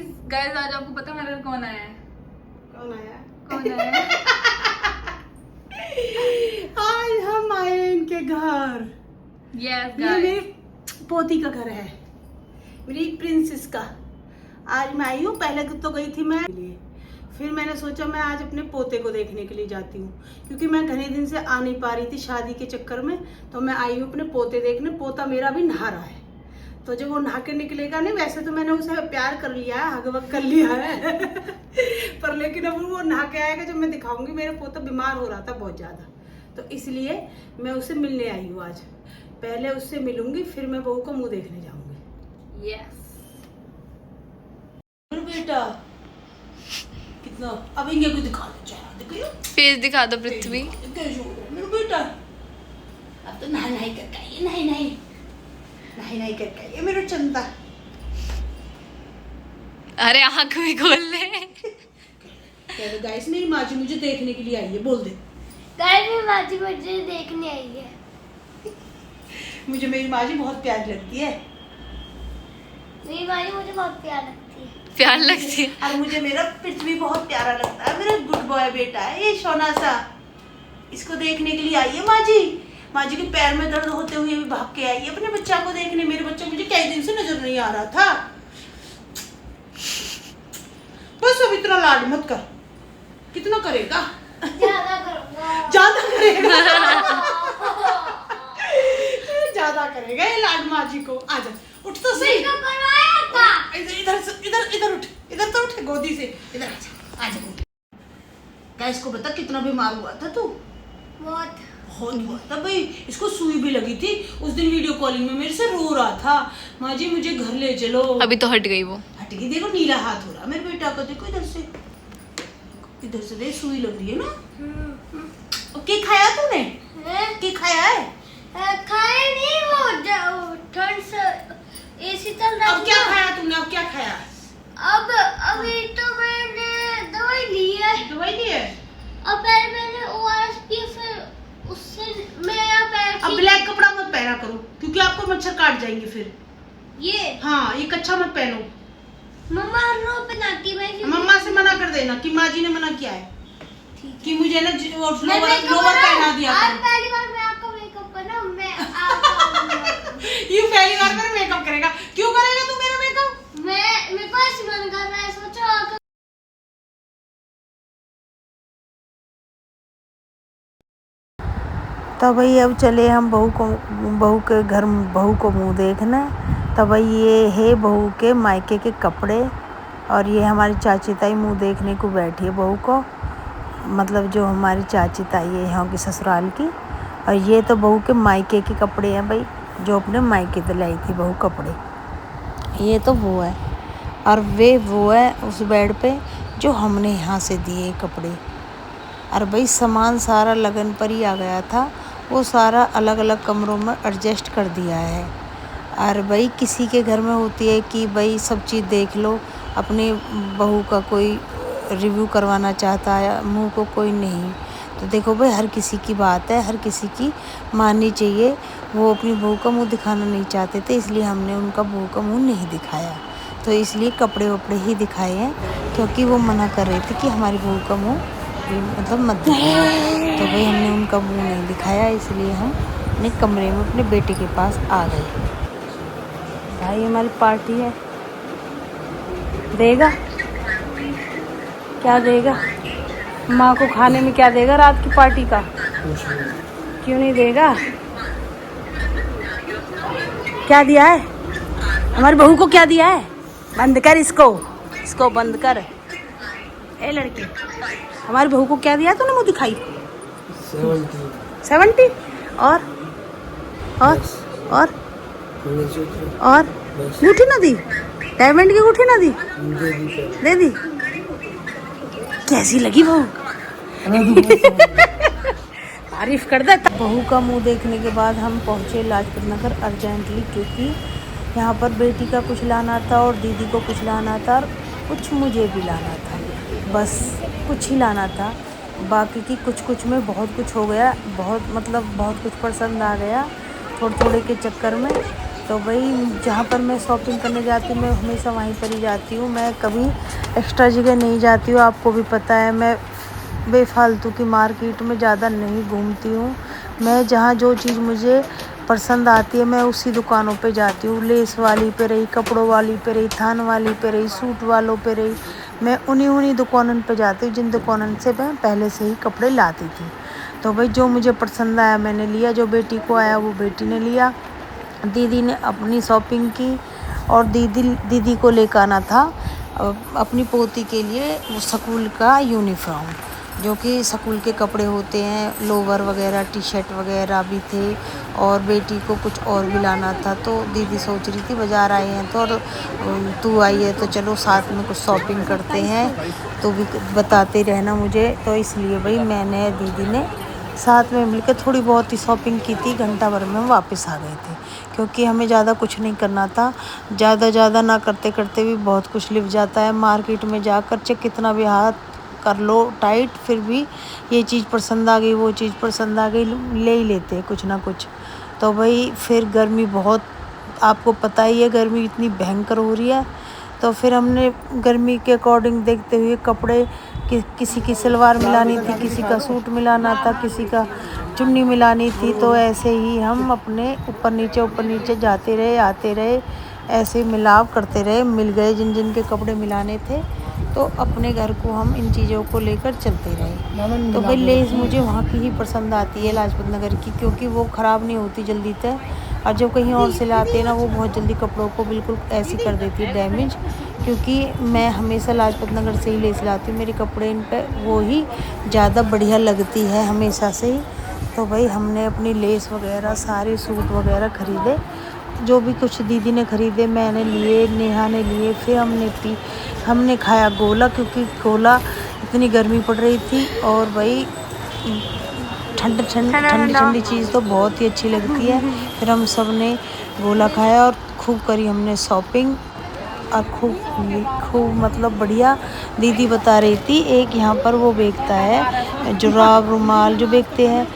Guys आज आपको पता है मेरे घर कौन आया है? कौन आया? कौन आया है? आज हम आए इनके घर। यस ये गाइस, मेरी पोती का घर है, मेरी प्रिंसेस का। आज मैं आई हूँ, पहले तो गई थी मैं, फिर मैंने सोचा मैं आज अपने पोते को देखने के लिए जाती हूँ, क्योंकि मैं घने दिन से आ नहीं पा रही थी शादी के चक्कर में। तो मैं आई हूँ अपने पोते देखने। पोता मेरा भी नहा रहा है, तो जब वो नहा के निकलेगा नहीं, वैसे तो मैंने उसे प्यार कर लिया है, हग कर लिया है पर लेकिन अब वो नहा के आएगा जब मैं दिखाऊंगी। मेरा पोता बीमार हो रहा था बहुत ज्यादा, तो इसलिए मैं उसे मिलने आई हूँ आज। पहले उससे मिलूंगी, फिर मैं बहू को मुंह देखने जाऊंगी। यस बेटा कितना, अब इनके को दिखा दो चेहरा, देखियो फेस दिखा दो पृथ्वी। मेरा बेटा अब तो नहाई करके आइए, नहाई करके आइए मेरा चंदा। अरे आँख भी खोल ले। कह दो गाइस मेरी माँ जी मुझे देखने के लिए आई है, बोल दे। गाइस मेरी माँ जी मुझे देखने आई है। मुझे मेरी माँ जी बहुत प्यारी लगती है। मेरी माँ जी मुझे बहुत प्यार लगती है। प्यार लगती है। और मुझे मेरा पृथ्वी बहुत प्यारा लगता है, मेरा गुड बॉय बेटा है ये सोना सा। इसको देखने के लिए आई है माँ जी। माँ जी के पैर में दर्द होते हुए भी भाग के आई है अपने बच्चा को देखने। मेरे बच्चा मुझे कई दिन से नजर नहीं आ रहा था। बस अब इतना लाड मत कर। कितना करेगा? ज्यादा करूँगा। ज्यादा करेगा ज्यादा करेगा ये लाड माँ जी को। आजा उठ तो सही। मेकअप करवाया था। इधर उठ, इधर तो उठ गोदी से। इधर आजा, आजा। गाइस को बता कितना बीमार हुआ था तू? बहुत हुआ था भाई। इसको सुई भी लगी थी। उस दिन वीडियो कॉलिंग में मेरे से रो रहा था, माँ जी मुझे घर ले चलो। अभी तो हट गई वो। हट गई, देखो नीला हाथ हो रहा मेरे बेटा का। देखो इधर से देख सुई लग रही है ना। क्या खाया तूने? क्या खाया है? खाए नहीं, वो ठंड से एसी चल रहा अब क्या खाया तूने? अब क्या खाया? अब अभी तो मैंने दवाई ली है। दवाई ली है? अब पहले मैंने ओआरएस पी, फिर उससे मैं पैर अब ब्लैक कपड़ा मत पहना करो, क्योंकि आपको मच्छर काट जाएंगे फिर। ये हाँ ये कच्चा मत पहनो। मम्मा हर रोज पहनाती है। मम्मा से मना कर देना कि माँ जी ने मना किया है कि मुझे ना मैं लोवर पहना दिया आज करो। पहली बार मैं आपका मेकअप करना, मैं आपका ये पहली बार मेरा मेकअप करेगा। क्यों करेगा तू मेरा मेकअप? मेरे को ऐसे मन कर रहा है, सोचो आकर। तो भाई अब चले हम बहू के घर बहू को मुंह देखने। तो भाई ये है बहू के मायके के कपड़े, और ये हमारी चाची ताई मुंह देखने को बैठी है बहू को। मतलब जो हमारी चाची ताई है यहाँ की ससुराल की। और ये तो बहू के मायके के कपड़े हैं भाई, जो अपने मायके से लाई थी बहू कपड़े। ये तो वो है, और वो है उस बेड पे जो हमने यहाँ से दिए कपड़े। और भाई सामान सारा लगन पर ही आ गया था, वो सारा अलग अलग कमरों में एडजस्ट कर दिया है। और भाई किसी के घर में होती है कि भाई सब चीज़ देख लो, अपनी बहू का कोई रिव्यू करवाना चाहता है, मुँह को कोई नहीं। तो देखो भाई हर किसी की बात है, हर किसी की माननी चाहिए। वो अपनी बहू का मुँह दिखाना नहीं चाहते थे, इसलिए हमने उनका बहू का मुँह नहीं दिखाया। तो इसलिए कपड़े वपड़े ही दिखाए हैं, क्योंकि वो मना कर रहे थे कि हमारी बहू का मुँह मतलब मत दिखाओ। तो भाई हमने उनका मुंह नहीं दिखाया, इसलिए हम अपने कमरे में अपने बेटे के पास आ गए। भाई हमारी पार्टी है, देगा क्या देगा? माँ को खाने में क्या देगा रात की पार्टी का? क्यों नहीं देगा? क्या दिया है हमारी बहू को? क्या दिया है? बंद कर इसको बंद कर। ए लड़की, हमारी बहू को क्या दिया तूने मुँह दिखाई? 70 और गुठी ना दी? डायमंड की गुठी ना दी? दे दी। कैसी लगी बहू? तारीफ कर दे। बहू का मुंह देखने के बाद हम पहुँचे लाजपत नगर अर्जेंटली, क्योंकि यहाँ पर बेटी का कुछ लाना था और दीदी को कुछ लाना था, और कुछ मुझे भी लाना था। बस कुछ ही लाना था, बाकी की कुछ में बहुत कुछ हो गया। बहुत कुछ पसंद आ गया थोड़े के चक्कर में। तो भाई जहाँ पर मैं शॉपिंग करने जाती हूँ मैं हमेशा वहीं पर ही जाती हूँ। मैं कभी एक्स्ट्रा जगह नहीं जाती हूँ, आपको भी पता है। मैं बेफालतू की मार्केट में ज़्यादा नहीं घूमती हूँ। मैं जहाँ जो चीज़ मुझे पसंद आती है मैं उसी दुकानों पे जाती हूँ। लेस वाली पे रही, कपड़ों वाली पे रही, थान वाली पे रही, सूट वालों पे रही, मैं उन्हीं दुकानों पे जाती हूँ जिन दुकानों से मैं पहले से ही कपड़े लाती थी। तो भाई जो मुझे पसंद आया मैंने लिया, जो बेटी को आया वो बेटी ने लिया। दीदी ने अपनी शॉपिंग की और दीदी को लेकर आना था अपनी पोती के लिए वो स्कूल का यूनिफॉर्म, जो कि स्कूल के कपड़े होते हैं, लोवर वगैरह, टी शर्ट वगैरह भी थे। और बेटी को कुछ और भी लाना था, तो दीदी सोच रही थी बाज़ार आए हैं तो और तू आई है तो चलो साथ में कुछ शॉपिंग करते हैं, तो भी बताते रहना मुझे। तो इसलिए भाई मैंने दीदी ने साथ में मिलकर थोड़ी बहुत ही शॉपिंग की थी। घंटा भर में हम वापस आ गए थे, क्योंकि हमें ज़्यादा कुछ नहीं करना था। ज़्यादा ना करते करते भी बहुत कुछ लिप जाता है। मार्केट में जाकर चाहे कितना भी हाथ कर लो टाइट, फिर भी ये चीज़ पसंद आ गई, वो चीज़ पसंद आ गई, ले ही लेते हैं कुछ ना कुछ। तो भाई फिर गर्मी बहुत, आपको पता ही है गर्मी इतनी भयंकर हो रही है। तो फिर हमने गर्मी के अकॉर्डिंग देखते हुए कपड़े किसी की सलवार मिलानी थी, किसी का सूट मिलाना था, किसी का चुन्नी मिलानी थी। तो ऐसे ही हम अपने ऊपर नीचे जाते रहे, आते रहे, ऐसे मिलाव करते रहे। मिल गए जिन जिन के कपड़े मिलाने थे, तो अपने घर को हम इन चीज़ों को लेकर चलते रहे। तो भाई लेस मुझे वहाँ की ही पसंद आती है, लाजपत नगर की, क्योंकि वो ख़राब नहीं होती जल्दी तक। और जब कहीं और से लाते हैं ना, वो बहुत जल्दी कपड़ों को बिल्कुल ऐसी कर देती है डैमेज। क्योंकि मैं हमेशा लाजपत नगर से ही लेस लाती हूँ, मेरे कपड़े इन पर वो ही ज़्यादा बढ़िया लगती है हमेशा से ही। तो भाई हमने अपनी लेस वगैरह सारे सूट वगैरह ख़रीदे, जो भी कुछ दीदी ने ख़रीदे मैंने लिए, नेहा ने लिए। फिर हमने खाया गोला, क्योंकि गोला इतनी गर्मी पड़ रही थी। और भाई ठंडी चीज़ तो बहुत ही अच्छी लगती है। फिर हम सब ने गोला खाया और खूब करी हमने शॉपिंग, और खूब मतलब बढ़िया। दीदी बता रही थी एक यहाँ पर वो बेचता है जुराब, रुमाल जो बेचते हैं।